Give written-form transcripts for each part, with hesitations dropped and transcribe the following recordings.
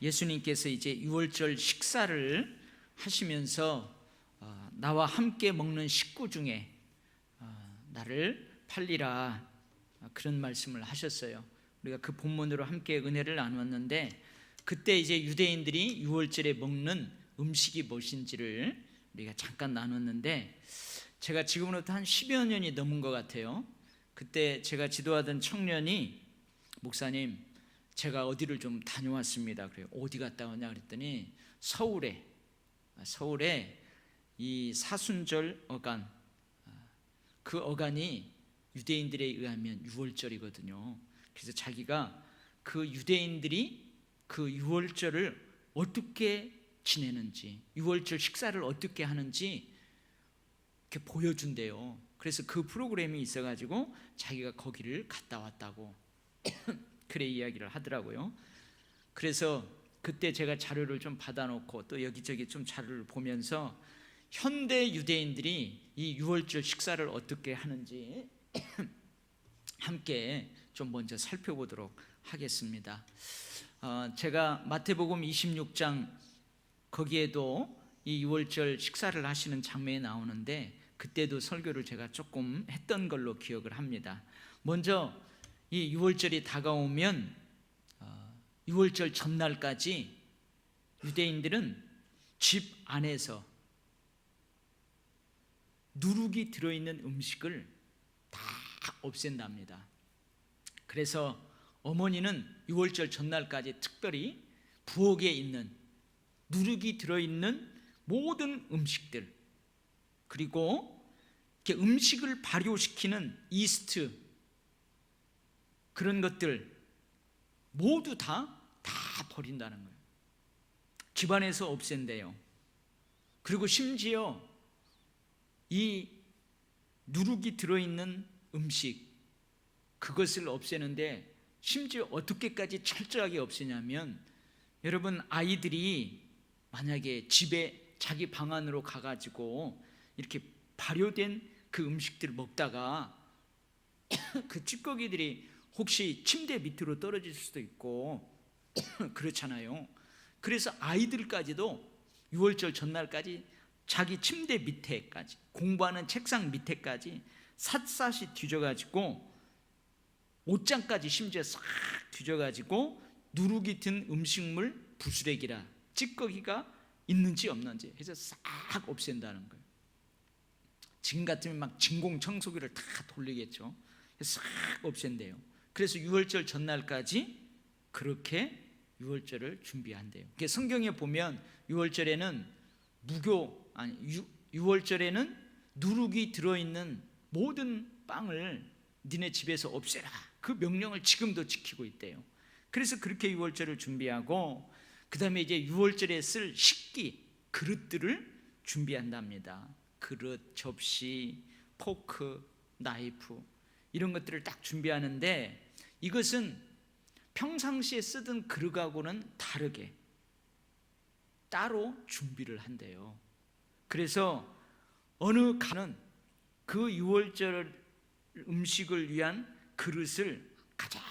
예수님께서 이제 유월절 식사를 하시면서 나와 함께 먹는 식구 중에 나를 팔리라, 그런 말씀을 하셨어요. 우리가 그 본문으로 함께 은혜를 나누었는데, 그때 이제 유대인들이 유월절에 먹는 음식이 무엇인지를 우리가 잠깐 나눴는데, 제가 지금으로부터 한 10여 년이 넘은 것 같아요. 그때 제가 지도하던 청년이, 목사님 제가 어디를 좀 다녀왔습니다. 그래요. 어디 갔다 왔냐 그랬더니 서울에 이 사순절 어간, 그 어간이 유대인들에 의하면 유월절이거든요. 그래서 자기가 그 유대인들이 그 유월절을 어떻게 지내는지, 유월절 식사를 어떻게 하는지 이렇게 보여준대요. 그래서 그 프로그램이 있어가지고 자기가 거기를 갔다 왔다고 그래 이야기를 하더라고요. 그래서 그때 제가 자료를 좀 받아놓고 또 여기저기 좀 자료를 보면서 현대 유대인들이 이 유월절 식사를 어떻게 하는지 함께 좀 먼저 살펴보도록 하겠습니다. 제가 마태복음 26장 거기에도 이 유월절 식사를 하시는 장면이 나오는데, 그때도 설교를 제가 조금 했던 걸로 기억을 합니다. 먼저 이 유월절이 다가오면 유월절 전날까지 유대인들은 집 안에서 누룩이 들어있는 음식을 다 없앤답니다. 그래서 어머니는 유월절 전날까지 특별히 부엌에 있는 누룩이 들어있는 모든 음식들, 그리고 이렇게 음식을 발효시키는 이스트, 그런 것들 모두 다 버린다는 거예요. 집안에서 없앤대요. 그리고 심지어 이 누룩이 들어있는 음식, 그것을 없애는데 심지어 어떻게까지 철저하게 없애냐면, 여러분 아이들이 만약에 집에 자기 방 안으로 가가지고 이렇게 발효된 그 음식들을 먹다가 그 찌꺼기들이 혹시 침대 밑으로 떨어질 수도 있고 그렇잖아요. 그래서 아이들까지도 유월절 전날까지 자기 침대 밑에까지, 공부하는 책상 밑에까지 샅샅이 뒤져가지고, 옷장까지 심지어 싹 뒤져가지고 누룩이 든 음식물 부스레기라, 찌꺼기가 있는지 없는지 해서 싹 없앤다는 거예요. 지금 같으면 막 진공청소기를 다 돌리겠죠. 싹 없앤대요. 그래서 유월절 전날까지 그렇게 유월절을 준비한대요. 성경에 보면 유월절에는 유월절에는 누룩이 들어있는 모든 빵을 니네 집에서 없애라, 그 명령을 지금도 지키고 있대요. 그래서 그렇게 유월절을 준비하고, 그 다음에 이제 유월절에 쓸 식기, 그릇들을 준비한답니다. 그릇, 접시, 포크, 나이프, 이런 것들을 딱 준비하는데, 이것은 평상시에 쓰던 그릇하고는 다르게 따로 준비를 한대요. 그래서 어느 가는 그 유월절 음식을 위한 그릇을 가장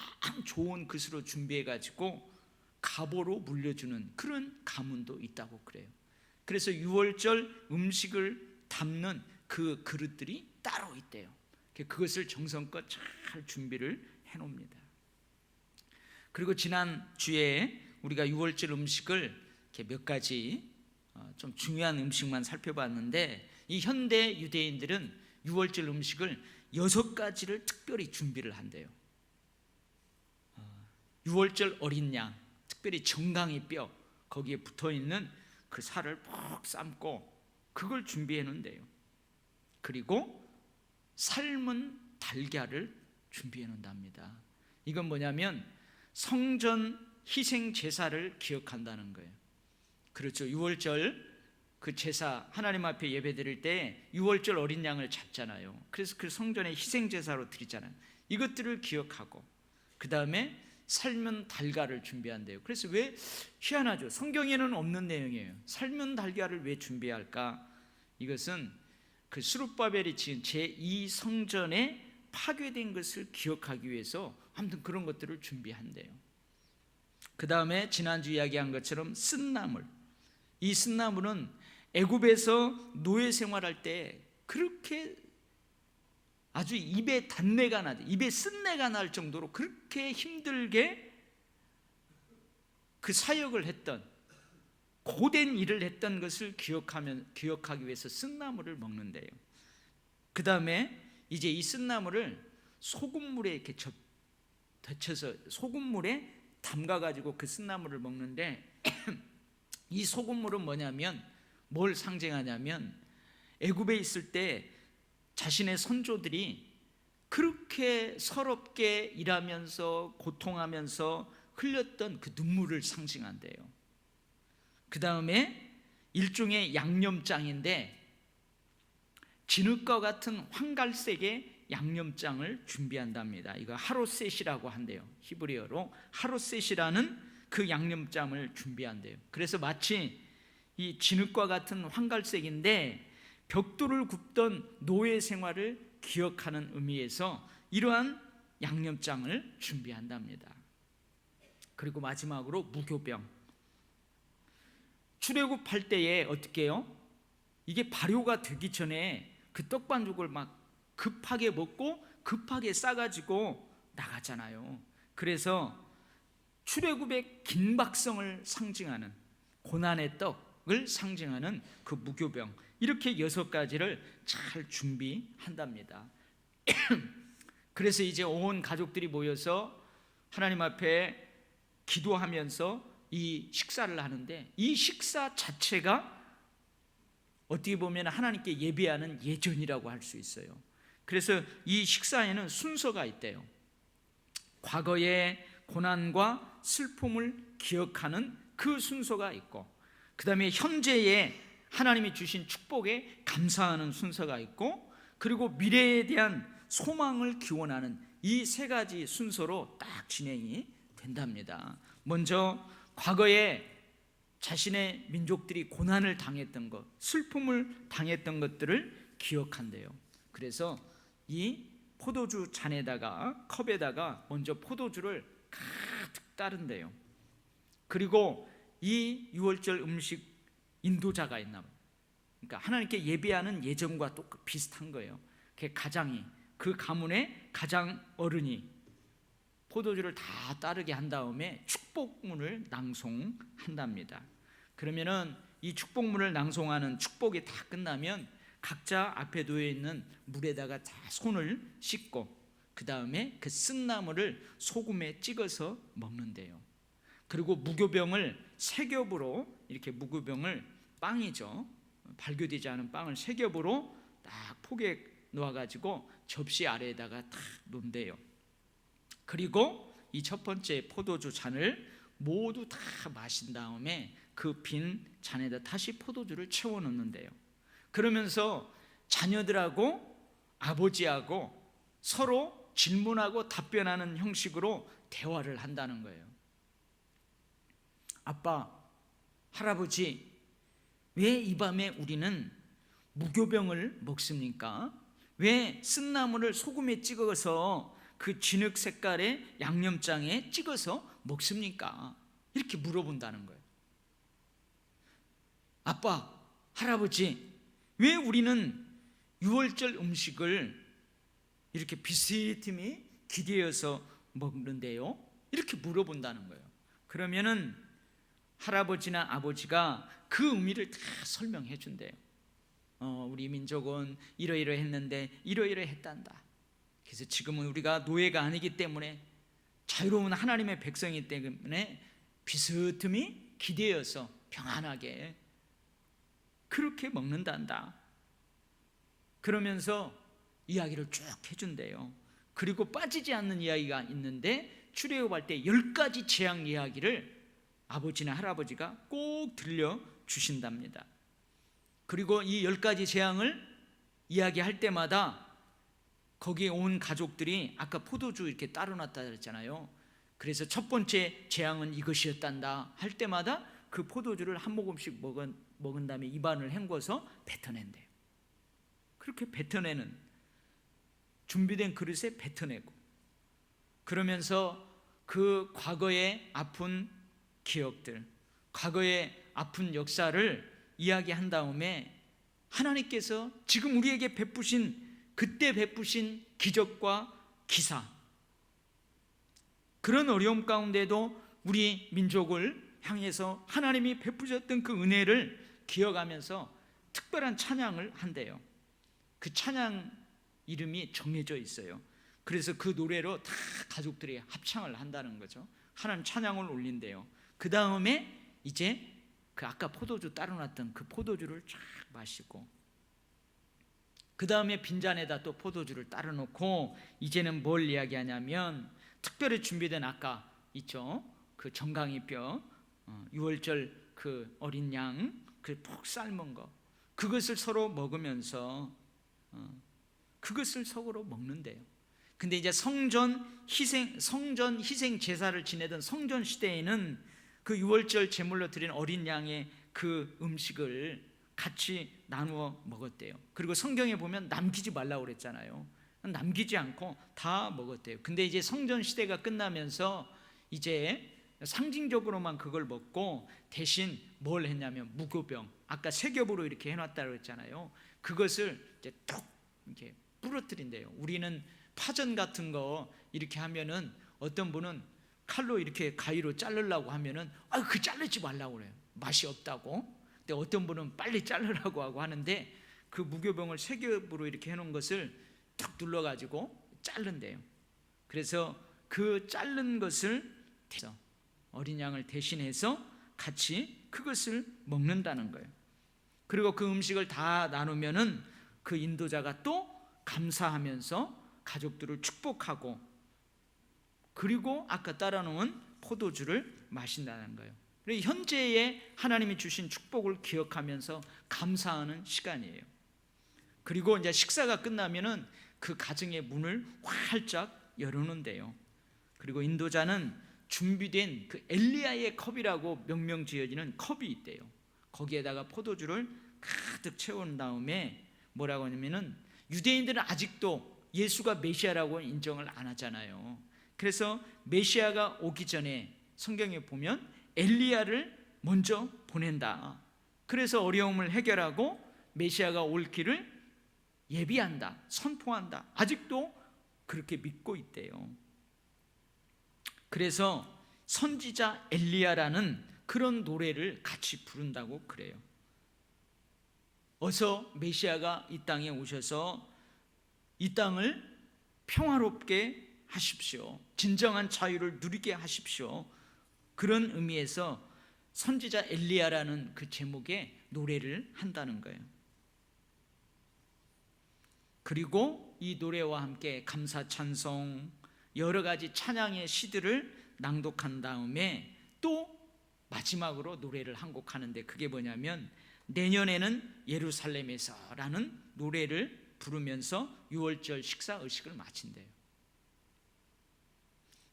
좋은 그릇으로 준비해가지고 갑오로 물려주는 그런 가문도 있다고 그래요. 그래서 유월절 음식을 담는 그 그릇들이 따로 있대요. 그것을 정성껏 잘 준비를 해놓습니다. 그리고 지난 주에 우리가 유월절 음식을 이렇게 몇 가지 좀 중요한 음식만 살펴봤는데, 이 현대 유대인들은 유월절 음식을 6가지를 특별히 준비를 한대요. 유월절 어린 양, 특별히 정강이 뼈, 거기에 붙어있는 그 살을 푹 삶고 그걸 준비해 놓는데요. 그리고 삶은 달걀을 준비해 놓는답니다. 이건 뭐냐면 성전 희생 제사를 기억한다는 거예요. 그렇죠. 유월절 그 제사, 하나님 앞에 예배 드릴 때 유월절 어린 양을 잡잖아요. 그래서 그 성전에 희생 제사로 드리잖아요. 이것들을 기억하고, 그 다음에 삶은 달걀을 준비한대요. 그래서 왜 희한하죠? 성경에는 없는 내용이에요. 삶은 달걀을 왜 준비할까? 이것은 그 스룹바벨이 지은 제2성전에 파괴된 것을 기억하기 위해서 아무튼 그런 것들을 준비한대요. 그 다음에 지난주 이야기한 것처럼 쓴나물. 이 쓴나물은 애굽에서 노예 생활할 때 그렇게 아주 입에 단내가 나죠. 입에 쓴내가 날 정도로 그렇게 힘들게 그 사역을 했던, 고된 일을 했던 것을 기억하기 위해서 쓴나물을 먹는데요. 그 다음에 이제 이 쓴나물을 소금물에 이렇게 데쳐서 소금물에 담가가지고 그 쓴나물을 먹는데 이 소금물은 뭐냐면, 뭘 상징하냐면, 애굽에 있을 때 자신의 선조들이 그렇게 서럽게 일하면서 고통하면서 흘렸던 그 눈물을 상징한대요. 그 다음에 일종의 양념장인데 진흙과 같은 황갈색의 양념장을 준비한답니다. 이거 하로셋이라고 한대요. 히브리어로 하로셋이라는 그 양념장을 준비한대요. 그래서 마치 이 진흙과 같은 황갈색인데 벽돌을 굽던 노예 생활을 기억하는 의미에서 이러한 양념장을 준비한답니다. 그리고 마지막으로 무교병. 출애굽할 때에 어떻게 해요? 이게 발효가 되기 전에 그 떡반죽을 막 급하게 먹고 급하게 싸가지고 나가잖아요. 그래서 출애굽의 긴박성을 상징하는, 고난의 떡을 상징하는 그 무교병, 이렇게 6가지를 잘 준비한답니다. 그래서 이제 온 가족들이 모여서 하나님 앞에 기도하면서 이 식사를 하는데, 이 식사 자체가 어떻게 보면 하나님께 예배하는 예전이라고 할 수 있어요. 그래서 이 식사에는 순서가 있대요. 과거의 고난과 슬픔을 기억하는 그 순서가 있고, 그 다음에 현재의 하나님이 주신 축복에 감사하는 순서가 있고, 그리고 미래에 대한 소망을 기원하는 이 3가지 순서로 딱 진행이 된답니다. 먼저 과거에 자신의 민족들이 고난을 당했던 것, 슬픔을 당했던 것들을 기억한대요. 그래서 이 포도주 잔에다가, 컵에다가 먼저 포도주를 가득 따른대요. 그리고 이 유월절 음식 인도자가 있나 봐요. 그러니까 하나님께 예배하는 예전과 또 비슷한 거예요. 그 가장이, 그 가문의 가장 어른이 포도주를 다 따르게 한 다음에 축복문을 낭송한답니다. 그러면은 이 축복문을 낭송하는 축복이 다 끝나면 각자 앞에 놓여 있는 물에다가 다 손을 씻고 그 다음에 그 쓴나물을 소금에 찍어서 먹는데요. 그리고 무교병을 3겹으로, 이렇게 무교병을 빵이죠, 발교되지 않은 빵을 3겹으로 딱 포개 놓아가지고 접시 아래에다가 딱 놓는데요. 그리고 이 첫 번째 포도주 잔을 모두 다 마신 다음에 그 빈 잔에다 다시 포도주를 채워 넣는데요. 그러면서 자녀들하고 아버지하고 서로 질문하고 답변하는 형식으로 대화를 한다는 거예요. 아빠, 할아버지, 왜 이 밤에 우리는 무교병을 먹습니까? 왜 쓴나물을 소금에 찍어서 그 진흙 색깔의 양념장에 찍어서 먹습니까? 이렇게 물어본다는 거예요. 아빠, 할아버지, 왜 우리는 유월절 음식을 이렇게 비스듬히 기대어서 먹는데요? 이렇게 물어본다는 거예요. 그러면은 할아버지나 아버지가 그 의미를 다 설명해 준대요. 우리 민족은 이러이러했는데 이러이러했단다. 그래서 지금은 우리가 노예가 아니기 때문에 자유로운 하나님의 백성이기 때문에 비스듬히 기대어서 평안하게 그렇게 먹는단다. 그러면서 이야기를 쭉 해준대요. 그리고 빠지지 않는 이야기가 있는데 출애굽할 때 10가지 재앙 이야기를 아버지나 할아버지가 꼭 들려주신답니다. 그리고 이 10가지 재앙을 이야기할 때마다 거기에 온 가족들이 아까 포도주 이렇게 따로 놨다 그랬잖아요. 그래서 첫 번째 재앙은 이것이었단다 할 때마다 그 포도주를 한 모금씩 먹은 다음에 입안을 헹궈서 뱉어낸대요. 그렇게 뱉어내는, 준비된 그릇에 뱉어내고, 그러면서 그 과거의 아픈 기억들, 과거의 아픈 역사를 이야기한 다음에 하나님께서 지금 우리에게 베푸신, 그때 베푸신 기적과 기사, 그런 어려움 가운데도 우리 민족을 향해서 하나님이 베푸셨던 그 은혜를 기억하면서 특별한 찬양을 한대요. 그 찬양 이름이 정해져 있어요. 그래서 그 노래로 다 가족들이 합창을 한다는 거죠. 하나님 찬양을 올린대요. 그 다음에 이제 그 아까 포도주 따로 놨던 그 포도주를 쫙 마시고, 그 다음에 빈잔에다 또 포도주를 따로 놓고, 이제는 뭘 이야기하냐면 특별히 준비된 아까 있죠, 그 정강이 뼈, 유월절 그 어린 양, 그 푹 삶은 거, 그것을 서로 먹으면서 그것을 서로 먹는데요. 근데 이제 성전 희생 제사를 지내던 성전 시대에는 그 유월절 제물로 드린 어린 양의 그 음식을 같이 나누어 먹었대요. 그리고 성경에 보면 남기지 말라고 그랬잖아요. 남기지 않고 다 먹었대요. 근데 이제 성전 시대가 끝나면서 이제 상징적으로만 그걸 먹고 대신 뭘 했냐면 무교병, 아까 세 겹으로 이렇게 해놨다고 했잖아요. 그것을 이제 툭 이렇게 부러뜨린대요. 우리는 파전 같은 거 이렇게 하면은 어떤 분은 칼로 이렇게 가위로 자르려고 하면은 그 자르지 말라고 그래요. 맛이 없다고. 근데 어떤 분은 빨리 자르라고 하고 하는데, 그 무교병을 세 겹으로 이렇게 해놓은 것을 탁 눌러가지고 자른대요. 그래서 그 자른 것을 어린 양을 대신해서 같이 그것을 먹는다는 거예요. 그리고 그 음식을 다 나누면은 그 인도자가 또 감사하면서 가족들을 축복하고, 그리고 아까 따라 놓은 포도주를 마신다는 거예요. 현재의 하나님이 주신 축복을 기억하면서 감사하는 시간이에요. 그리고 이제 식사가 끝나면은 그 가정의 문을 활짝 열어놓는데요. 그리고 인도자는 준비된 그 엘리야의 컵이라고 명명 지어지는 컵이 있대요. 거기에다가 포도주를 가득 채운 다음에 뭐라고 하냐면은, 유대인들은 아직도 예수가 메시아라고 인정을 안 하잖아요. 그래서 메시아가 오기 전에 성경에 보면 엘리야를 먼저 보낸다. 그래서 어려움을 해결하고 메시아가 올 길을 예비한다, 선포한다. 아직도 그렇게 믿고 있대요. 그래서 선지자 엘리야라는 그런 노래를 같이 부른다고 그래요. 어서 메시아가 이 땅에 오셔서 이 땅을 평화롭게 하십시오. 진정한 자유를 누리게 하십시오. 그런 의미에서 선지자 엘리야라는 그 제목의 노래를 한다는 거예요. 그리고 이 노래와 함께 감사 찬송, 여러 가지 찬양의 시들을 낭독한 다음에 또 마지막으로 노래를 한 곡 하는데, 그게 뭐냐면 내년에는 예루살렘에서라는 노래를 부르면서 유월절 식사 의식을 마친대요.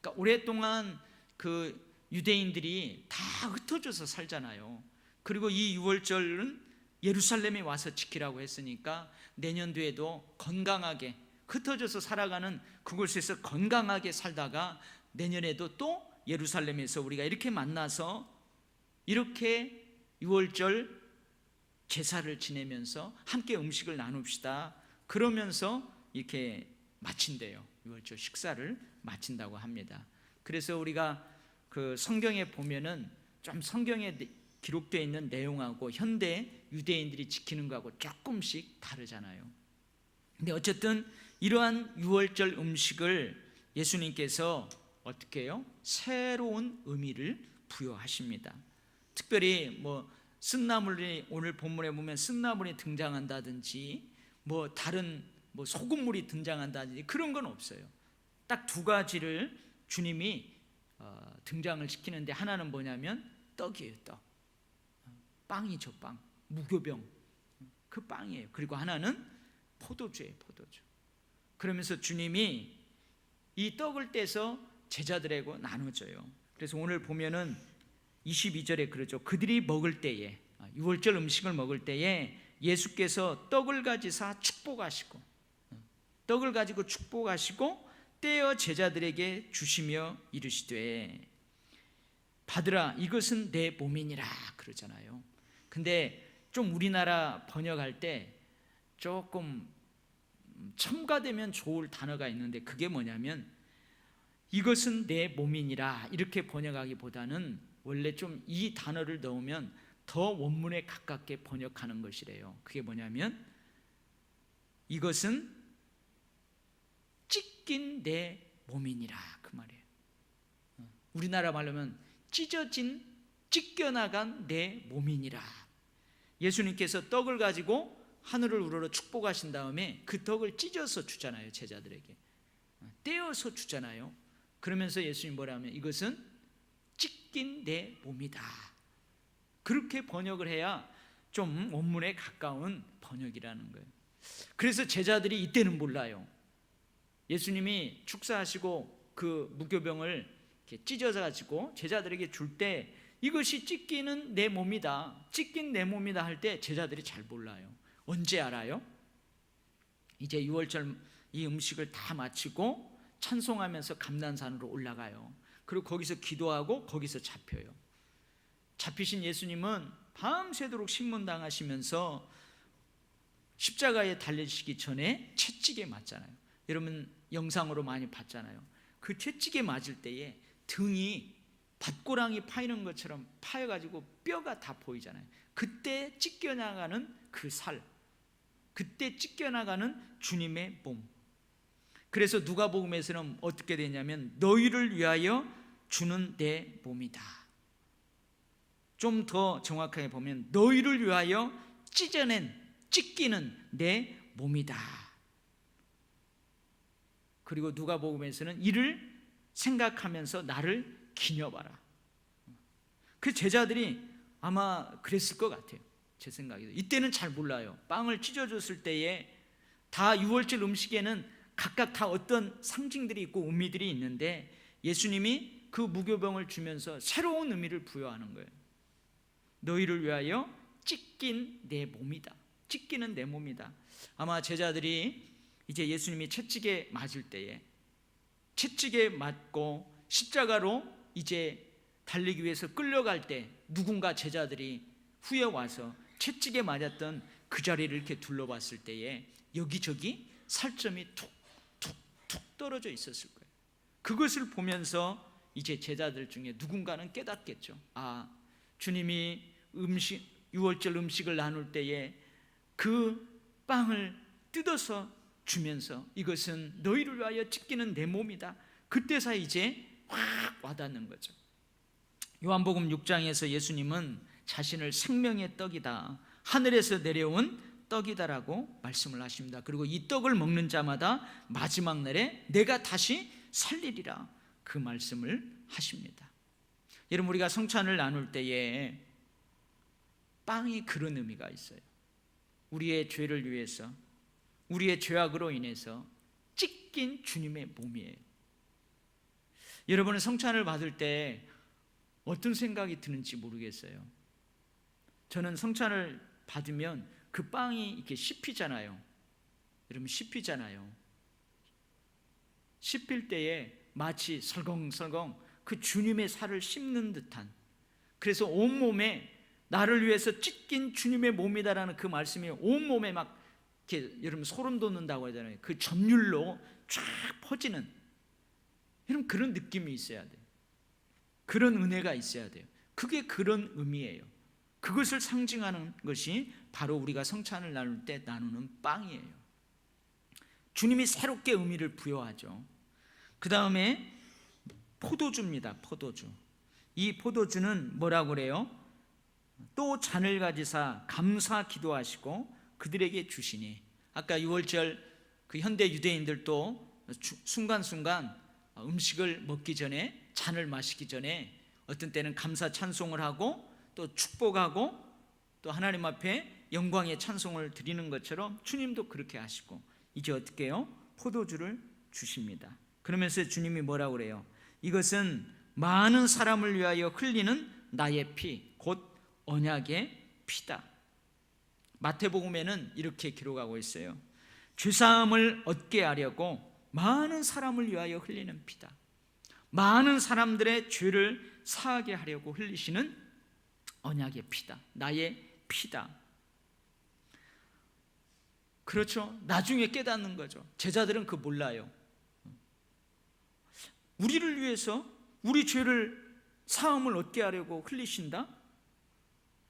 그러니까 오랫동안 그 유대인들이 다 흩어져서 살잖아요. 그리고 이 유월절은 예루살렘에 와서 지키라고 했으니까 내년도에도 건강하게 흩어져서 살아가는 그곳에서 건강하게 살다가 내년에도 또 예루살렘에서 우리가 이렇게 만나서 이렇게 유월절 제사를 지내면서 함께 음식을 나눕시다. 그러면서 이렇게 마친대요. 유월절 식사를 마친다고 합니다. 그래서 우리가 그 성경에 보면은 좀 성경에 기록되어 있는 내용하고 현대 유대인들이 지키는 거하고 조금씩 다르잖아요. 근데 어쨌든 이러한 유월절 음식을 예수님께서 어떻게 해요? 새로운 의미를 부여하십니다. 특별히 뭐 쓴나물이, 오늘 본문에 보면 쓴나물이 등장한다든지 뭐 다른 뭐 소금물이 등장한다든지 그런 건 없어요. 딱 두 가지를 주님이 등장을 시키는데, 하나는 뭐냐면 떡이에요. 떡, 빵이죠. 빵, 무교병, 그 빵이에요. 그리고 하나는 포도주예요. 포도주. 그러면서 주님이 이 떡을 떼서 제자들에게 나눠줘요. 그래서 오늘 보면은 22절에 그러죠. 그들이 먹을 때에, 유월절 음식을 먹을 때에 예수께서 떡을 가지사 축복하시고, 떡을 가지고 축복하시고 떼어 제자들에게 주시며 이르시되, 받으라, 이것은 내 몸이니라 그러잖아요. 근데 좀 우리나라 번역할 때 조금 첨가되면 좋을 단어가 있는데, 그게 뭐냐면 이것은 내 몸이니라 이렇게 번역하기보다는 원래 좀 이 단어를 넣으면 더 원문에 가깝게 번역하는 것이래요. 그게 뭐냐면 이것은 찢긴 내 몸이니라, 그 말이에요. 우리나라 말로 하면 찢어진, 찢겨나간 내 몸이니라. 예수님께서 떡을 가지고 하늘을 우러러 축복하신 다음에 그 떡을 찢어서 주잖아요. 제자들에게 떼어서 주잖아요. 그러면서 예수님 뭐라 하면 이것은 찢긴 내 몸이다. 그렇게 번역을 해야 좀 원문에 가까운 번역이라는 거예요. 그래서 제자들이 이때는 몰라요. 예수님이 축사하시고 그 무교병을 이렇게 찢어서 가지고 제자들에게 줄 때 이것이 찢기는 내 몸이다, 찢긴 내 몸이다 할 때 제자들이 잘 몰라요. 언제 알아요? 이제 유월절 이 음식을 다 마치고 찬송하면서 감난산으로 올라가요. 그리고 거기서 기도하고 거기서 잡혀요. 잡히신 예수님은 밤새도록 신문당하시면서 십자가에 달리시기 전에 채찍에 맞잖아요. 여러분 영상으로 많이 봤잖아요. 그 채찍에 맞을 때에 등이 밭고랑이 파이는 것처럼 파여가지고 뼈가 다 보이잖아요. 그때 찢겨나가는 그 살, 그때 찢겨나가는 주님의 몸. 그래서 누가복음에서는 어떻게 되냐면 너희를 위하여 주는 내 몸이다. 좀 더 정확하게 보면 너희를 위하여 찢기는 내 몸이다. 그리고 누가복음에서는 이를 생각하면서 나를 기념하라. 그 제자들이 아마 그랬을 것 같아요. 제 생각에도 이때는 잘 몰라요. 빵을 찢어줬을 때에 다 유월절 음식에는 각각 다 어떤 상징들이 있고 의미들이 있는데 예수님이 그 무교병을 주면서 새로운 의미를 부여하는 거예요. 너희를 위하여 찢긴 내 몸이다. 찢기는 내 몸이다. 아마 제자들이 이제 예수님이 채찍에 맞을 때에 채찍에 맞고 십자가로 이제 달리기 위해서 끌려갈 때 누군가 제자들이 후에 와서 채찍에 맞았던 그 자리를 이렇게 둘러봤을 때에 여기저기 살점이 툭툭툭 떨어져 있었을 거예요. 그것을 보면서 이제 제자들 중에 누군가는 깨닫겠죠. 아, 주님이 유월절 음식을 나눌 때에 그 빵을 뜯어서 주면서 이것은 너희를 위하여 찢기는 내 몸이다. 그때서 이제 확 와닿는 거죠. 요한복음 6장에서 예수님은 자신을 생명의 떡이다, 하늘에서 내려온 떡이다라고 말씀을 하십니다. 그리고 이 떡을 먹는 자마다 마지막 날에 내가 다시 살리리라, 그 말씀을 하십니다. 여러분, 우리가 성찬을 나눌 때에 빵이 그런 의미가 있어요. 우리의 죄를 위해서, 우리의 죄악으로 인해서 찢긴 주님의 몸이에요. 여러분은 성찬을 받을 때 어떤 생각이 드는지 모르겠어요. 저는 성찬을 받으면 그 빵이 이렇게 씹히잖아요. 여러분 씹히잖아요. 씹힐 때에 마치 설렁설렁 그 주님의 살을 씹는 듯한, 그래서 온몸에 나를 위해서 찢긴 주님의 몸이다라는 그 말씀이 온몸에 막 이렇게 여러분 소름 돋는다고 하잖아요. 그 점률로 쫙 퍼지는, 여러분 그런 느낌이 있어야 돼요. 그런 은혜가 있어야 돼요. 그게 그런 의미예요. 그것을 상징하는 것이 바로 우리가 성찬을 나눌 때 나누는 빵이에요. 주님이 새롭게 의미를 부여하죠. 그 다음에 포도주입니다. 포도주. 이 포도주는 뭐라고 그래요? 또 잔을 가지사 감사 기도하시고 그들에게 주시니. 아까 유월절 그 현대 유대인들도 순간순간 음식을 먹기 전에, 잔을 마시기 전에 어떤 때는 감사 찬송을 하고 또 축복하고 또 하나님 앞에 영광의 찬송을 드리는 것처럼 주님도 그렇게 하시고 이제 어떻게 해요? 포도주를 주십니다. 그러면서 주님이 뭐라고 그래요? 이것은 많은 사람을 위하여 흘리는 나의 피, 곧 언약의 피다. 마태복음에는 이렇게 기록하고 있어요. 죄사함을 얻게 하려고 많은 사람을 위하여 흘리는 피다. 많은 사람들의 죄를 사하게 하려고 흘리시는 언약의 피다. 나의 피다. 그렇죠? 나중에 깨닫는 거죠. 제자들은 그거 몰라요. 우리를 위해서 우리 죄를 사함을 얻게 하려고 흘리신다?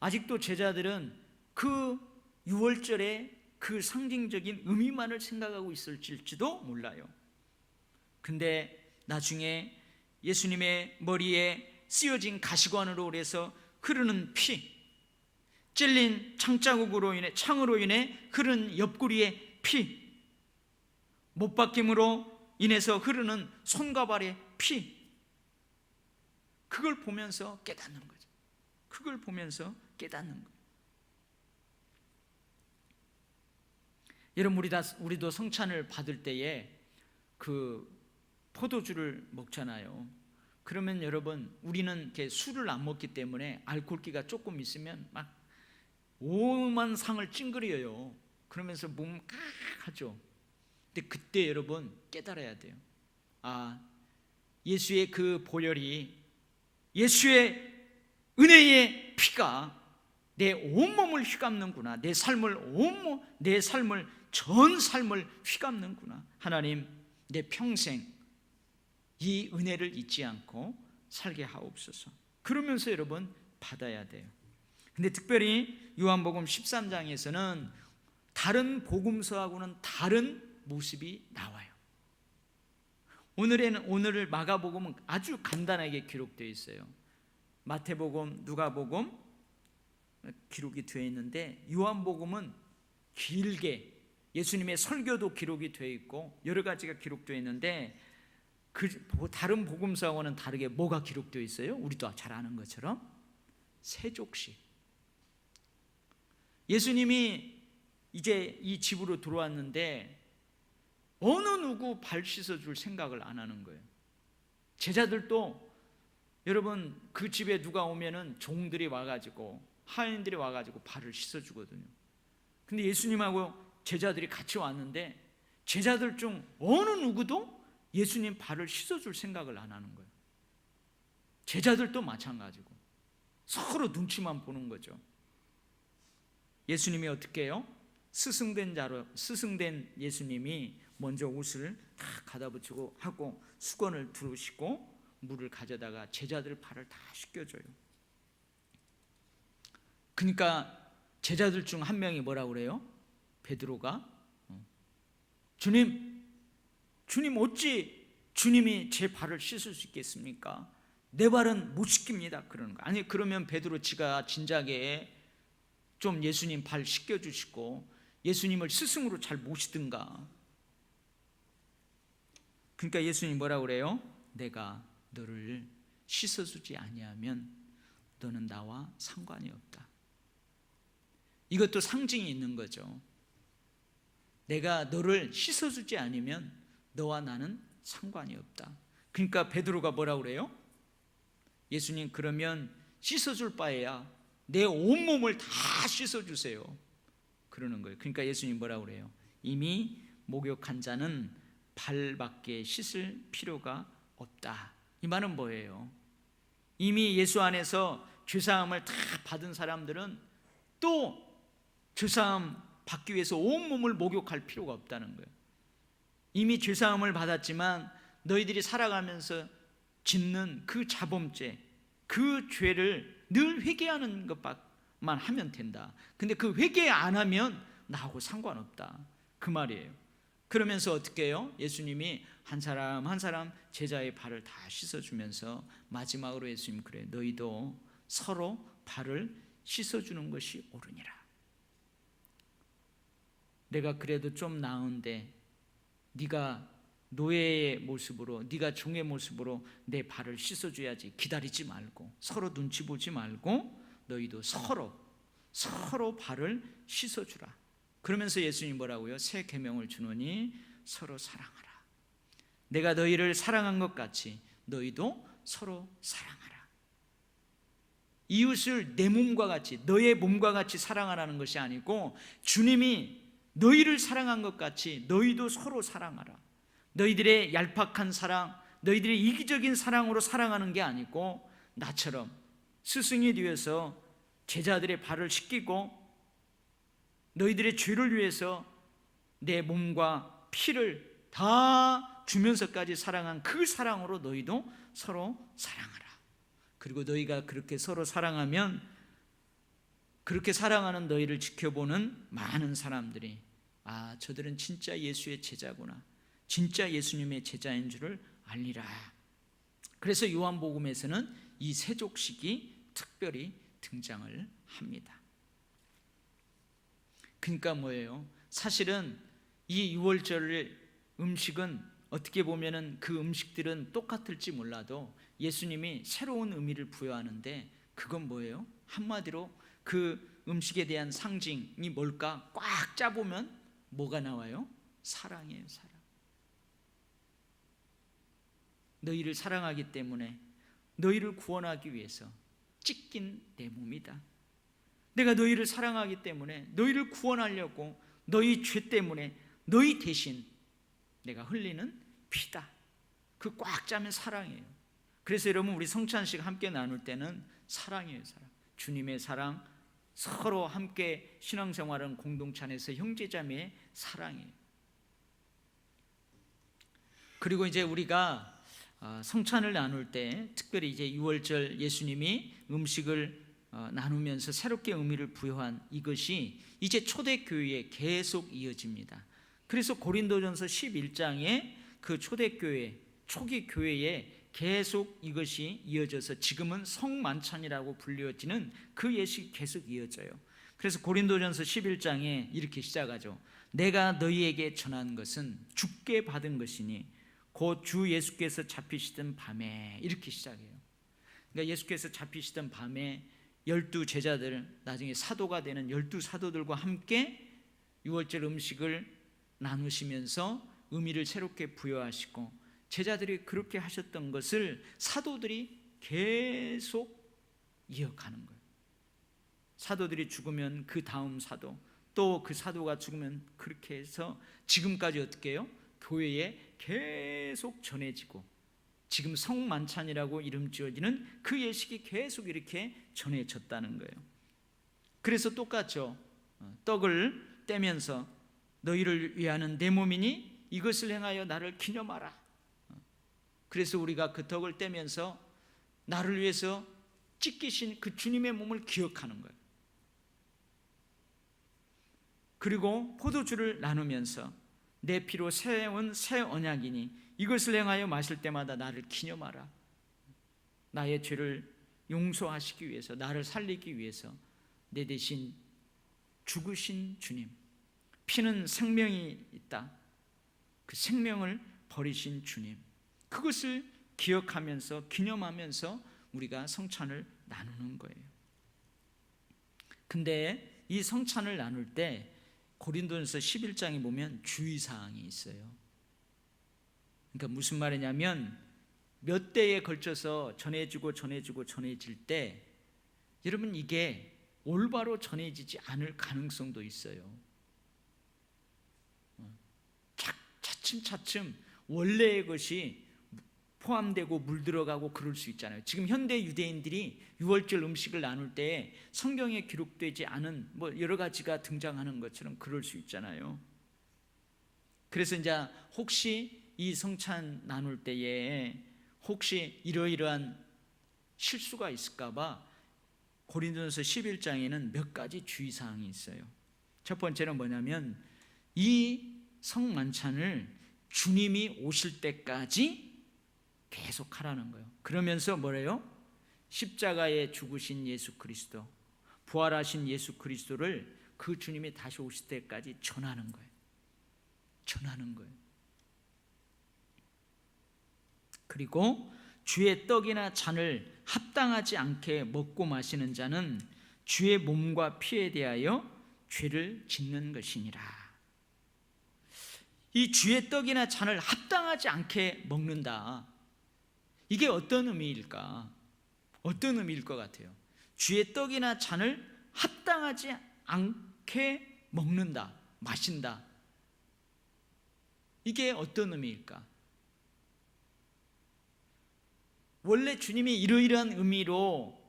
아직도 제자들은 그 유월절의 그 상징적인 의미만을 생각하고 있을지도 몰라요. 근데 나중에 예수님의 머리에 쓰여진 가시관으로 인해서 흐르는 피, 찔린 창으로 인해 흐르는 옆구리의 피, 못 박힘으로 인해서 흐르는 손과 발의 피, 그걸 보면서 깨닫는 거죠. 그걸 보면서 깨닫는 거예요. 여러분, 우리도 성찬을 받을 때에 그 포도주를 먹잖아요. 그러면 여러분, 우리는 이렇게 술을 안 먹기 때문에 알코올기가 조금 있으면 막 오만 상을 찡그려요. 그러면서 몸 하죠. 근데 그때 여러분 깨달아야 돼요. 아, 예수의 그 보혈이, 예수의 은혜의 피가 내 온몸을 휘감는구나. 내 삶을 전 삶을 휘감는구나. 하나님, 내 평생 이 은혜를 잊지 않고 살게 하옵소서. 그러면서 여러분 받아야 돼요. 근데 특별히 요한복음 13장에서는 다른 복음서하고는 다른 모습이 나와요. 오늘 마가복음은 아주 간단하게 기록되어 있어요. 마태복음, 누가복음 기록이 되어 있는데, 요한복음은 길게 예수님의 설교도 기록이 되어 있고 여러 가지가 기록되어 있는데, 그 다른 복음서하고는 다르게 뭐가 기록되어 있어요? 우리도 잘 아는 것처럼 세족식. 예수님이 이제 이 집으로 들어왔는데 어느 누구 발 씻어줄 생각을 안 하는 거예요. 제자들도, 여러분, 그 집에 누가 오면은 종들이 와가지고, 하인들이 와가지고 발을 씻어주거든요. 근데 예수님하고 제자들이 같이 왔는데 제자들 중 어느 누구도 예수님 발을 씻어줄 생각을 안 하는 거예요. 제자들도 마찬가지고 서로 눈치만 보는 거죠. 예수님이 어떻게 해요? 스승된 예수님이 먼저 옷을 다 가다 붙이고 하고 수건을 두르시고 물을 가져다가 제자들 발을 다 씻겨줘요. 그러니까 제자들 중 한 명이 뭐라고 그래요? 베드로가 주님 어찌 주님이 제 발을 씻을 수 있겠습니까? 내 발은 못 씻깁니다. 그러는 거. 아니, 그러면 베드로 지가 진작에 좀 예수님 발 씻겨주시고 예수님을 스승으로 잘 모시든가. 그러니까 예수님 뭐라고 그래요? 내가 너를 씻어주지 아니하면 너는 나와 상관이 없다. 이것도 상징이 있는 거죠. 내가 너를 씻어주지 않으면 너와 나는 상관이 없다. 그러니까 베드로가 뭐라고 그래요? 예수님, 그러면 씻어줄 바에야 내 온몸을 다 씻어주세요. 그러는 거예요. 그러니까 예수님 뭐라고 그래요? 이미 목욕한 자는 발밖에 씻을 필요가 없다. 이 말은 뭐예요? 이미 예수 안에서 죄사함을 다 받은 사람들은 또 죄사함 받기 위해서 온몸을 목욕할 필요가 없다는 거예요. 이미 죄사함을 받았지만 너희들이 살아가면서 짓는 그 자범죄, 그 죄를 늘 회개하는 것만 하면 된다. 근데 그 회개 안 하면 나하고 상관없다. 그 말이에요. 그러면서 어떻게 해요? 예수님이 한 사람 한 사람 제자의 발을 다 씻어주면서 마지막으로 예수님, 그래, 너희도 서로 발을 씻어주는 것이 옳으니라. 내가 그래도 좀 나은데 네가 노예의 모습으로, 네가 종의 모습으로 내 발을 씻어줘야지. 기다리지 말고, 서로 눈치 보지 말고 너희도 서로 발을 씻어주라. 그러면서 예수님 뭐라고요? 새 계명을 주노니 서로 사랑하라. 내가 너희를 사랑한 것 같이 너희도 서로 사랑하라. 이웃을 내 몸과 같이, 너의 몸과 같이 사랑하라는 것이 아니고, 주님이 너희를 사랑한 것 같이 너희도 서로 사랑하라. 너희들의 얄팍한 사랑, 너희들의 이기적인 사랑으로 사랑하는 게 아니고 나처럼 스승이 되어서 제자들의 발을 씻기고 너희들의 죄를 위해서 내 몸과 피를 다 주면서까지 사랑한 그 사랑으로 너희도 서로 사랑하라. 그리고 너희가 그렇게 서로 사랑하면 그렇게 사랑하는 너희를 지켜보는 많은 사람들이 아, 저들은 진짜 예수의 제자구나, 진짜 예수님의 제자인 줄을 알리라. 그래서 요한복음에서는 이 세족식이 특별히 등장을 합니다. 그러니까 뭐예요? 사실은 이 유월절 음식은 어떻게 보면은 그 음식들은 똑같을지 몰라도 예수님이 새로운 의미를 부여하는데 그건 뭐예요? 한마디로 그 음식에 대한 상징이 뭘까? 꽉 짜보면 뭐가 나와요? 사랑이에요, 사랑. 너희를 사랑하기 때문에 너희를 구원하기 위해서 찢긴 내 몸이다. 내가 너희를 사랑하기 때문에 너희를 구원하려고 너희 죄 때문에 너희 대신 내가 흘리는 피다. 그 꽉 짜면 사랑이에요. 그래서 여러분 우리 성찬식 함께 나눌 때는 사랑이에요, 사랑. 주님의 사랑, 서로 함께 신앙생활은 공동체 안에서 형제자매의 사랑이에요. 그리고 이제 우리가 성찬을 나눌 때 특별히 이제 유월절 예수님이 음식을 나누면서 새롭게 의미를 부여한 이것이 이제 초대교회에 계속 이어집니다. 그래서 고린도전서 11장에 그 초대교회, 초기 교회에 계속 이것이 이어져서 지금은 성만찬이라고 불려지는 그 예식이 계속 이어져요. 그래서 고린도전서 11장에 이렇게 시작하죠. 내가 너희에게 전한 것은 주께 받은 것이니 곧 주 예수께서 잡히시던 밤에, 이렇게 시작해요. 그러니까 예수께서 잡히시던 밤에 12 제자들, 나중에 사도가 되는 12 사도들과 함께 유월절 음식을 나누시면서 의미를 새롭게 부여하시고 제자들이 그렇게 하셨던 것을 사도들이 계속 이어가는 거예요. 사도들이 죽으면 그 다음 사도, 또 그 사도가 죽으면 그렇게 해서 지금까지 어떻게 해요? 교회에 계속 전해지고 지금 성만찬이라고 이름 지어지는 그 예식이 계속 이렇게 전해졌다는 거예요. 그래서 똑같죠. 떡을 떼면서 너희를 위하는 내 몸이니 이것을 행하여 나를 기념하라. 그래서 우리가 그 떡을 떼면서 나를 위해서 찢기신 그 주님의 몸을 기억하는 거예요. 그리고 포도주를 나누면서 내 피로 세운 새 언약이니 이것을 행하여 마실 때마다 나를 기념하라. 나의 죄를 용서하시기 위해서, 나를 살리기 위해서 내 대신 죽으신 주님, 피는 생명이 있다. 그 생명을 버리신 주님, 그것을 기억하면서 기념하면서 우리가 성찬을 나누는 거예요. 근데 이 성찬을 나눌 때 고린도전서 11장에 보면 주의사항이 있어요. 그러니까 무슨 말이냐면 몇 대에 걸쳐서 전해질 때 여러분 이게 올바로 전해지지 않을 가능성도 있어요. 차츰 원래의 것이 포함되고 물들어가고 그럴 수 있잖아요. 지금 현대 유대인들이 유월절 음식을 나눌 때 성경에 기록되지 않은 여러 가지가 등장하는 것처럼 그럴 수 있잖아요. 그래서 이제 혹시 이 성찬 나눌 때에 혹시 이러이러한 실수가 있을까 봐 고린도전서 11장에는 몇 가지 주의사항이 있어요. 첫 번째는 뭐냐면 이 성만찬을 주님이 오실 때까지 계속 하라는 거예요. 그러면서 뭐래요? 십자가에 죽으신 예수 그리스도, 부활하신 예수 그리스도를 그 주님이 다시 오실 때까지 전하는 거예요. 전하는 거예요. 그리고 주의 떡이나 잔을 합당하지 않게 먹고 마시는 자는 주의 몸과 피에 대하여 죄를 짓는 것이니라. 이 주의 떡이나 잔을 합당하지 않게 먹는다. 이게 어떤 의미일까? 어떤 의미일 것 같아요? 주의 떡이나 잔을 합당하지 않게 먹는다, 마신다. 이게 어떤 의미일까? 원래 주님이 이러이러한 의미로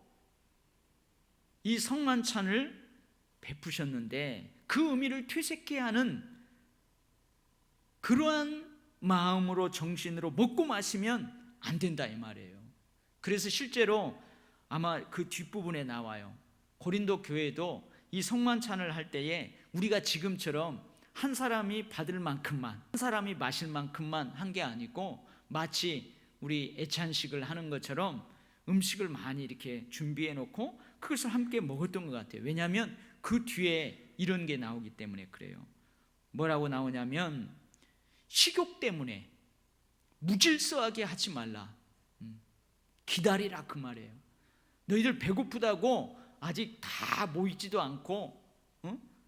이 성만찬을 베푸셨는데 그 의미를 퇴색케 하는 그러한 마음으로 정신으로 먹고 마시면 안 된다 이 말이에요. 그래서 실제로 아마 그 뒷부분에 나와요. 고린도 교회도 이 성만찬을 할 때에 우리가 지금처럼 한 사람이 받을 만큼만, 한 사람이 마실 만큼만 한 게 아니고 마치 우리 애찬식을 하는 것처럼 음식을 많이 이렇게 준비해 놓고 그것을 함께 먹었던 것 같아요. 왜냐하면 그 뒤에 이런 게 나오기 때문에 그래요. 뭐라고 나오냐면 식욕 때문에 무질서하게 하지 말라. 기다리라 그 말이에요. 너희들 배고프다고 아직 다 모이지도 않고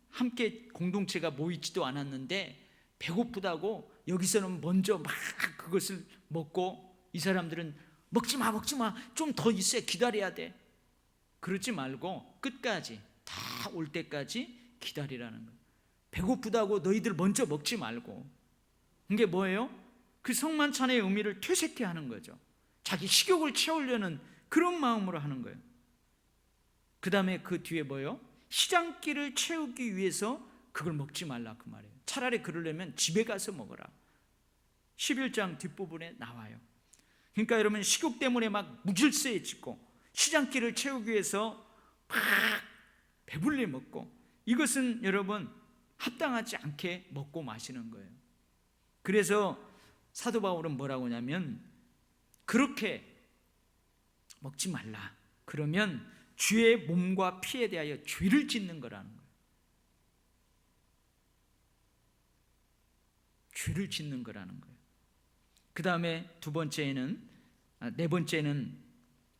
함께 공동체가 모이지도 않았는데 배고프다고 여기서는 먼저 막 그것을 먹고 이 사람들은 먹지 마 좀 더 있어야 기다려야 돼. 그러지 말고 끝까지 다 올 때까지 기다리라는 거예요. 배고프다고 너희들 먼저 먹지 말고. 이게 뭐예요? 그 성만찬의 의미를 퇴색케 하는 거죠. 자기 식욕을 채우려는 그런 마음으로 하는 거예요. 그 다음에 그 뒤에 뭐예요? 시장기를 채우기 위해서 그걸 먹지 말라 그 말이에요. 차라리 그러려면 집에 가서 먹어라. 11장 뒷부분에 나와요. 그러니까 여러분 식욕 때문에 막 무질서해지고 시장기를 채우기 위해서 막 배불리 먹고 이것은 여러분 합당하지 않게 먹고 마시는 거예요. 그래서 사도 바울은 뭐라고 하냐면 그렇게 먹지 말라. 그러면 주의 몸과 피에 대하여 죄를 짓는 거라는 거예요. 죄를 짓는 거라는 거예요. 그 다음에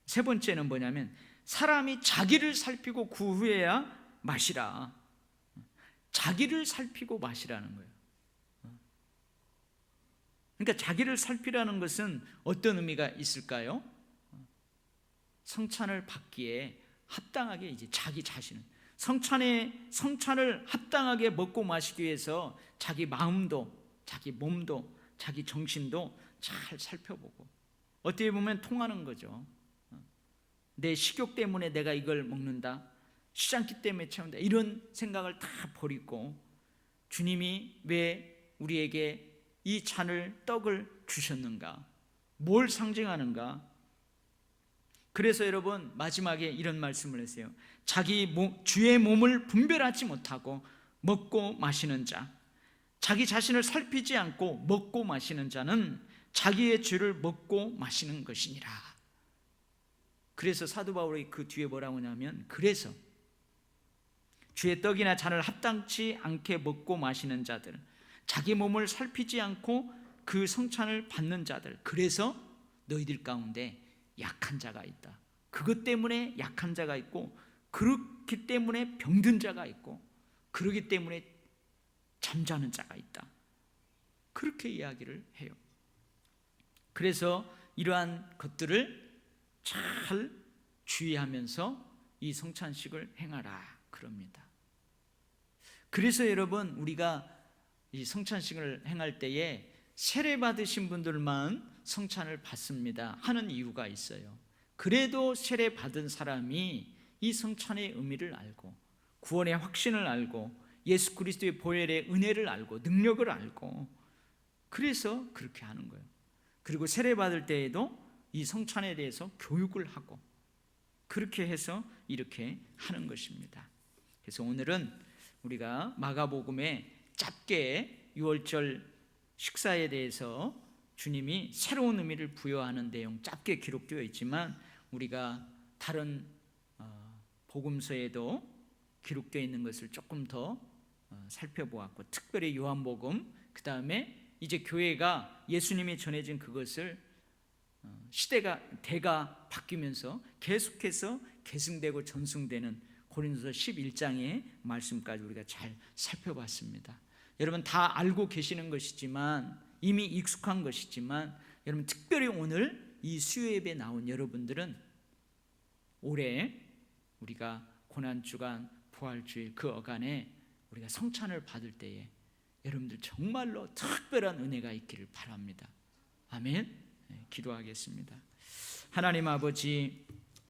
세 번째는 뭐냐면 사람이 자기를 살피고 그 후에야 마시라. 자기를 살피고 마시라는 거예요. 그러니까 자기를 살피라는 것은 어떤 의미가 있을까요? 성찬을 받기에 합당하게 이제 자기 자신을 성찬을 합당하게 먹고 마시기 위해서 자기 마음도 자기 몸도 자기 정신도 잘 살펴보고 어떻게 보면 통하는 거죠. 내 식욕 때문에 내가 이걸 먹는다, 시장기 때문에 채운다 이런 생각을 다 버리고 주님이 왜 우리에게 이 떡을 주셨는가, 뭘 상징하는가. 그래서 여러분 마지막에 이런 말씀을 했어요. 주의 몸을 분별하지 못하고 먹고 마시는 자, 자기 자신을 살피지 않고 먹고 마시는 자는 자기의 죄를 먹고 마시는 것이니라. 그래서 사도 바울이 그 뒤에 뭐라고 하냐면 그래서 주의 떡이나 잔을 합당치 않게 먹고 마시는 자들, 자기 몸을 살피지 않고 그 성찬을 받는 자들, 그래서 너희들 가운데 약한 자가 있다. 그것 때문에 약한 자가 있고 그렇기 때문에 병든 자가 있고 그렇기 때문에 잠자는 자가 있다. 그렇게 이야기를 해요. 그래서 이러한 것들을 잘 주의하면서 이 성찬식을 행하라 그럽니다. 그래서 여러분 우리가 이 성찬식을 행할 때에 세례 받으신 분들만 성찬을 받습니다 하는 이유가 있어요. 그래도 세례 받은 사람이 이 성찬의 의미를 알고 구원의 확신을 알고 예수 그리스도의 보혈의 은혜를 알고 능력을 알고 그래서 그렇게 하는 거예요. 그리고 세례 받을 때에도 이 성찬에 대해서 교육을 하고 그렇게 해서 이렇게 하는 것입니다. 그래서 오늘은 우리가 마가복음에 짧게 유월절 식사에 대해서 주님이 새로운 의미를 부여하는 내용 짧게 기록되어 있지만 우리가 다른 복음서에도 기록되어 있는 것을 조금 더 살펴보았고 특별히 요한복음 그 다음에 이제 교회가 예수님이 전해진 그것을 대가 바뀌면서 계속해서 계승되고 전승되는 고린도서 11장의 말씀까지 우리가 잘 살펴봤습니다. 여러분 다 알고 계시는 것이지만 이미 익숙한 것이지만 여러분 특별히 오늘 이 수요예배에 나온 여러분들은 올해 우리가 고난주간 부활주일 그 어간에 우리가 성찬을 받을 때에 여러분들 정말로 특별한 은혜가 있기를 바랍니다. 아멘. 네, 기도하겠습니다. 하나님 아버지,